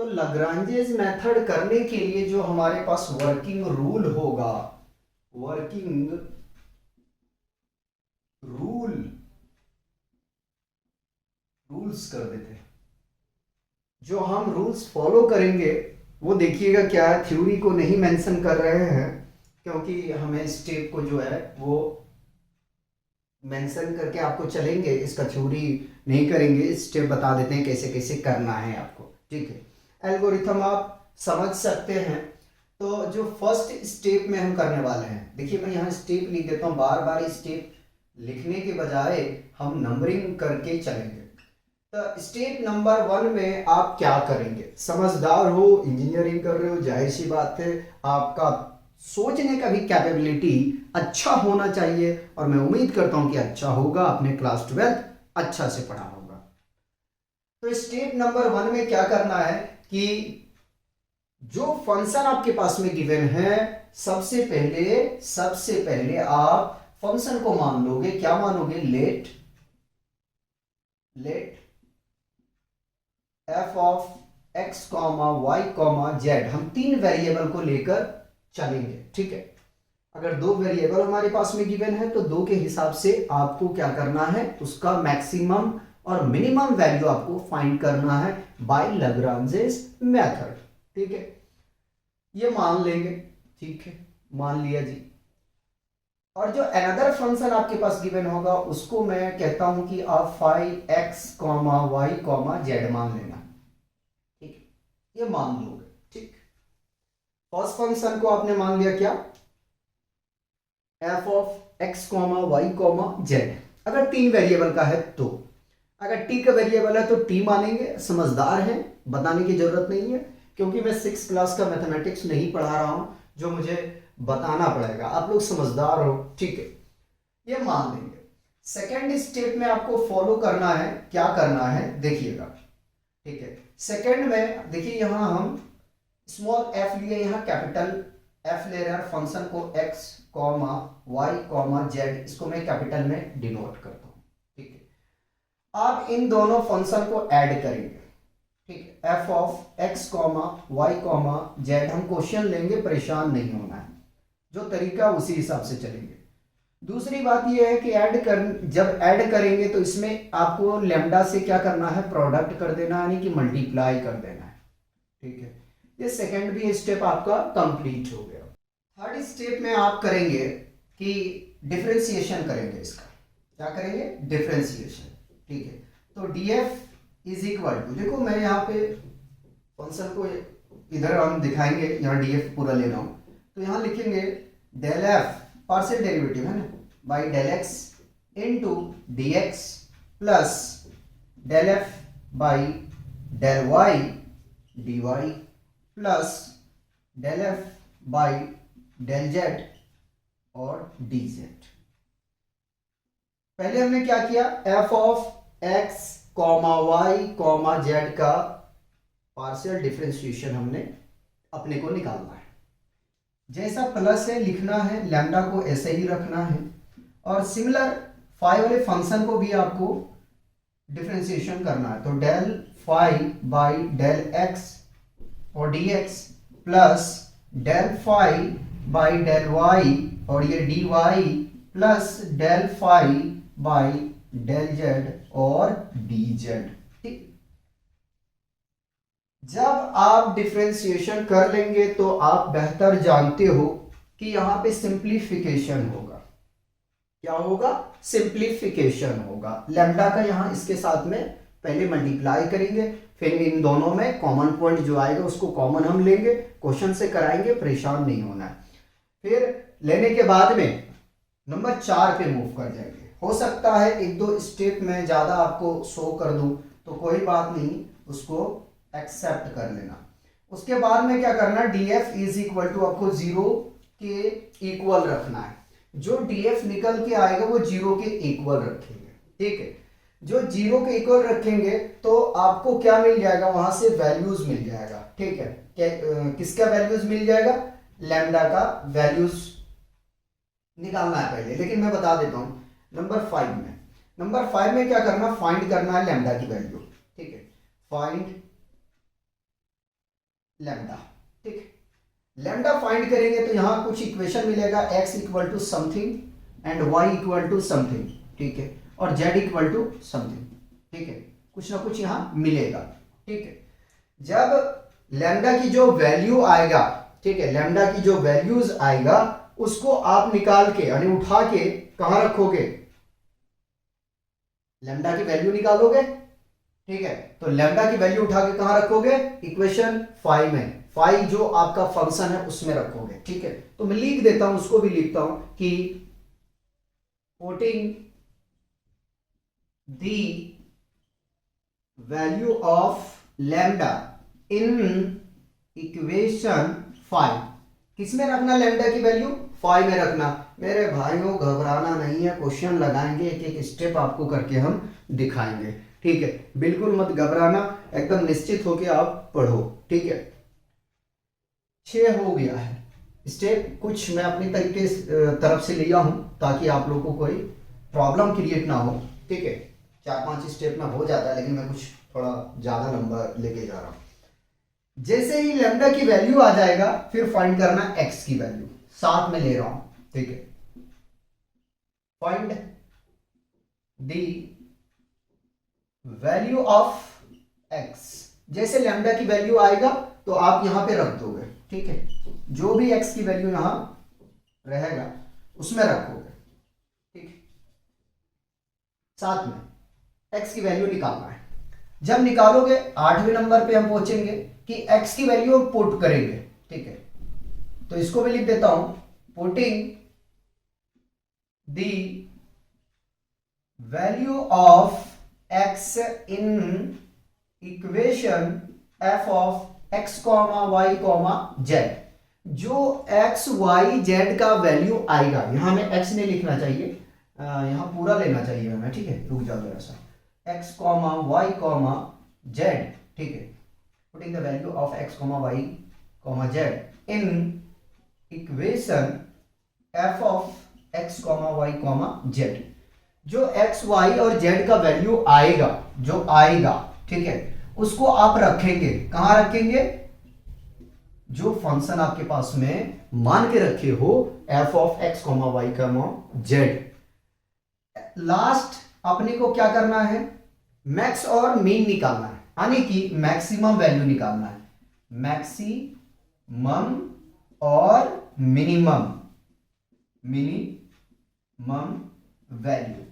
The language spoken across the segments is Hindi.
तो लाग्रांजेस मेथड करने के लिए जो हमारे पास वर्किंग रूल होगा, वर्किंग रूल, रूल्स कर देते हैं, जो हम रूल्स फॉलो करेंगे वो देखिएगा क्या है, थ्योरी को नहीं मेंशन कर रहे हैं क्योंकि हमें स्टेप को जो है वो मेंशन करके आपको चलेंगे, इसका थ्योरी नहीं करेंगे, स्टेप बता देते हैं कैसे कैसे करना है आपको। ठीक है, एल्गोरिथम आप समझ सकते हैं। तो जो फर्स्ट स्टेप में हम करने वाले हैं, देखिए मैं यहाँ स्टेप लिख देता हूँ, बार बार स्टेप लिखने के बजाय हम नंबरिंग करके चलेंगे। तो स्टेप नंबर 1 में आप क्या करेंगे, समझदार हो, इंजीनियरिंग कर रहे हो, जाहिर सी बात है आपका सोचने का भी कैपेबिलिटी अच्छा होना चाहिए, और मैं उम्मीद करता हूं कि अच्छा होगा, अपने क्लास 12 अच्छा से पढ़ा होगा। तो स्टेप नंबर 1 में क्या करना है कि जो फंक्शन आपके पास में गिवन है, सबसे पहले आप फंक्शन को मान लोगे, क्या मानोगे, let F of X comma Y comma Z, हम 3 वेरिएबल को लेकर चलेंगे। ठीक है, अगर 2 वेरिएबल हमारे पास में गिवन है तो 2 के हिसाब से आपको क्या करना है, उसका मैक्सिमम और मिनिमम वैल्यू आपको फाइंड करना है बाय लाग्रांजेस मेथड। ठीक है, ये मान लेंगे। ठीक है, मान लिया जी। और जो अनदर फंक्शन आपके पास गिवन होगा उसको मैं कहता हूं कि आप five X comma Y comma Z मान लेना। ठीक है, ये मान लोगे। ठीक, फर्स्ट फंक्शन को आपने मान लिया क्या, F of X comma Y comma Z. अगर 3 वेरिएबल का है तो, अगर टी का वेरिएबल है तो टी मानेंगे, समझदार है, बताने की जरूरत नहीं है क्योंकि मैं 6 क्लास का मैथमेटिक्स नहीं पढ़ा रहा हूं जो मुझे बताना पड़ेगा, आप लोग समझदार हो। ठीक है, ये मान लेंगे। सेकेंड स्टेप में आपको फॉलो करना है, क्या करना है देखिएगा। ठीक है, सेकेंड में देखिए यहां हम स्मॉल एफ लिए, यहां कैपिटल एफ ले रहे हैं, फंक्शन को X comma Y comma Z, इसको मैं कैपिटल में डिनोट करता हूं। ठीक है, आप इन दोनों फंक्शन को ऐड करेंगे। ठीक है, F of X comma Y comma Z, हम क्वेश्चन लेंगे, परेशान नहीं होना है, जो तरीका उसी हिसाब से चलेंगे। दूसरी बात यह है कि जब ऐड करेंगे तो इसमें आपको लेमडा से क्या करना है, प्रोडक्ट कर देना, यानी कि मल्टीप्लाई कर देना है। ठीक है, ये सेकेंड भी स्टेप आपका कंप्लीट हो गया। थर्ड स्टेप में आप करेंगे कि डिफरेंशिएशन करेंगे, इसका क्या करेंगे, डिफरेंशिएशन। ठीक है, तो डीएफ इज इक्वल टू, देखो मैं यहाँ पे फंक्शन को इधर हम दिखाएंगे, यहाँ डीएफ पूरा ले रहा हूँ, तो यहाँ लिखेंगे डेल एफ पार्शियल डेरिवेटिव है ना, by del X into D X plus del F by del Y D Y plus del F by del Z और डी जेड। पहले हमने क्या किया, F of X comma Y comma Z का पार्शियल डिफरेंशिएशन हमने अपने को निकालना है। जैसा प्लस है लिखना है, लैम्डा को ऐसे ही रखना है, और सिमिलर फाई वाले फंक्शन को भी आपको डिफरेंशिएशन करना है। तो del phi by del X और D X plus del phi by del Y और ये D Y plus del phi by del Z और डी जेड। ठीक, जब आप डिफरेंशिएशन कर लेंगे तो आप बेहतर जानते हो कि यहां पे सिंप्लीफिकेशन होगा। क्या होगा, सिंप्लीफिकेशन होगा। लैम्डा का यहां इसके साथ में पहले मल्टीप्लाई करेंगे, फिर इन दोनों में कॉमन पॉइंट जो आएगा उसको कॉमन हम लेंगे, क्वेश्चन से कराएंगे, परेशान नहीं होना है। फिर लेने के बाद में नंबर 4 पे मूव कर जाएंगे। हो सकता है 1-2 स्टेप में ज्यादा आपको शो कर दूं तो कोई बात नहीं, उसको एक्सेप्ट कर लेना। उसके बाद में क्या करना, डीएफ इज इक्वल टू आपको 0 के इक्वल रखना है। जो डीएफ निकल के आएगा वो 0 के इक्वल रखेंगे। ठीक है, जो 0 के इक्वल रखेंगे तो आपको क्या मिल जाएगा, वहां से वैल्यूज मिल जाएगा। ठीक है, किसका वैल्यूज मिल जाएगा, लैम्डा का वैल्यूज निकालना है पहले, लेकिन मैं बता देता हूं नंबर 5 में क्या करना, फाइंड करना है लैम्डा की वैल्यू। ठीक है, फाइंड लैम्डा। ठीक, लैम्डा फाइंड करेंगे तो यहां कुछ इक्वेशन मिलेगा, x equal to something and y equal to something, ठीक है, और z इक्वल टू समथिंग, ठीक है, कुछ ना कुछ यहां मिलेगा। ठीक है, जब लैम्डा की जो वैल्यू आएगा, ठीक है, लैम्डा की जो वैल्यूज आएगा उसको आप निकाल के यानी उठा के कहां रखोगे, लैम्डा की वैल्यू निकालोगे, ठीक है, तो लैम्डा की वैल्यू उठा के कहां रखोगे, इक्वेशन 5 में, 5 जो आपका फंक्शन है उसमें रखोगे। ठीक है, तो मैं लिख देता हूं, उसको भी लिखता हूं कि putting the value of lambda in equation 5, किसमें रखना लैम्डा की वैल्यू, 5 में रखना। मेरे भाइयों घबराना नहीं है, क्वेश्चन लगाएंगे, एक एक स्टेप आपको करके हम दिखाएंगे। ठीक है, बिल्कुल मत घबराना, एकदम निश्चित होके आप पढ़ो। ठीक है, 6 हो गया है स्टेप, कुछ मैं अपनी तरीके तरफ से लिया हूं ताकि आप लोगों को कोई प्रॉब्लम क्रिएट ना हो। ठीक है, 4-5 स्टेप में हो जाता है, लेकिन मैं कुछ थोड़ा ज्यादा लंबा लेके जा रहा हूं। जैसे ही लैम्डा की वैल्यू आ जाएगा फिर फाइंड करना x की वैल्यू, साथ में ले रहा हूं। ठीक है, find the value of x, जैसे लैम्डा की वैल्यू आएगा तो आप यहां पे रख दोगे। ठीक है, जो भी x की वैल्यू यहां रहेगा उसमें रखोगे। ठीक, साथ में x की वैल्यू निकालना है। जब निकालोगे 8वें नंबर पे हम पहुंचेंगे कि x की वैल्यू हम पुट करेंगे। ठीक है, तो इसको भी लिख देता हूं, putting the value of x in equation f of x, y, z, जो x, y, z का वैल्यू आएगा, यहां में x नहीं लिखना चाहिए, यहां पूरा लेना चाहिए हमें। ठीक है, रुक जाओ जरा सा, x, y, z, ठीक है, putting the value of x, y, z in equation f of x, y, z, जो x, y और z का वैल्यू आएगा, जो आएगा, ठीक है, उसको आप रखेंगे, कहां रखेंगे, जो फंक्शन आपके पास में मान के रखे हो f of x, y, z। Last अपने को क्या करना है, मैक्स और मीन निकालना है, यानी कि मैक्सिमम वैल्यू निकालना है, मैक्सिमम और मिनिमम वैल्यू।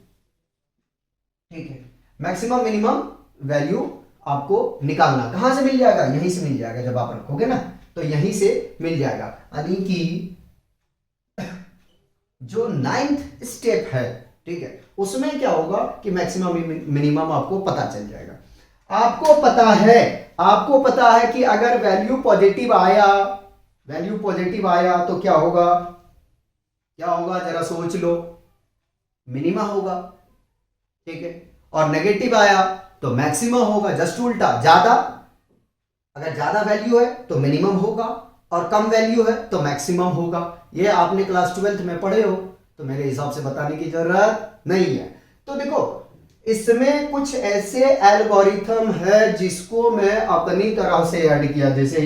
ठीक है, मैक्सिमम मिनिमम वैल्यू आपको निकालना, कहां से मिल जाएगा, यहीं से मिल जाएगा, जब आप रखोगे ना तो यहीं से मिल जाएगा। यानी कि जो 9th स्टेप है, ठीक है, उसमें क्या होगा कि मैक्सिमम मिनिमम आपको पता चल जाएगा। आपको पता है कि अगर वैल्यू पॉजिटिव आया तो क्या होगा, जरा सोच लो, मिनिमा होगा। ठीक है, और नेगेटिव आया तो मैक्सिमम होगा, जस्ट उल्टा, अगर ज्यादा वैल्यू है तो मिनिमम होगा और कम वैल्यू है तो मैक्सिमम होगा। ये आपने क्लास 12th में पढ़े हो, तो मेरे हिसाब से बताने की जरूरत नहीं है। तो देखो, इसमें कुछ ऐसे एल्गोरिथम है जिसको मैं अपनी तरह से ऐड किया, जैसे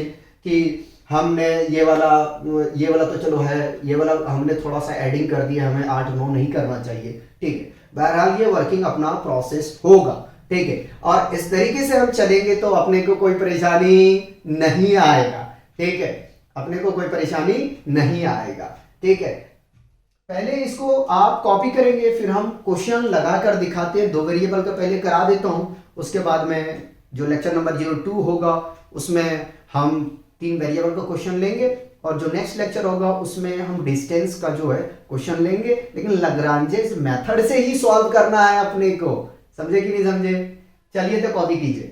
कि हमने ये वाला तो चलो है, ये वाला हमने थोड़ा सा एडिंग कर दिया, हमें 8-9 नहीं करना चाहिए। ठीक है, बहरहाल ये वर्किंग अपना प्रोसेस होगा। ठीक है, और इस तरीके से हम चलेंगे तो अपने को कोई परेशानी नहीं आएगा। ठीक है, अपने को कोई परेशानी नहीं आएगा। ठीक है, पहले इसको आप कॉपी करेंगे, फिर हम क्वेश्चन लगा कर दिखाते हैं। 2 वेरिएबल का पहले करा देता हूं, उसके बाद में जो लेक्चर नंबर 02 होगा उसमें हम 3 वेरिएबल का क्वेश्चन लेंगे, और जो नेक्स्ट लेक्चर होगा उसमें हम डिस्टेंस का जो है क्वेश्चन लेंगे, लेकिन लाग्रांजेस मेथड से ही सॉल्व करना है अपने को। समझे कि नहीं समझे? चलिए तो कॉपी कीजिए।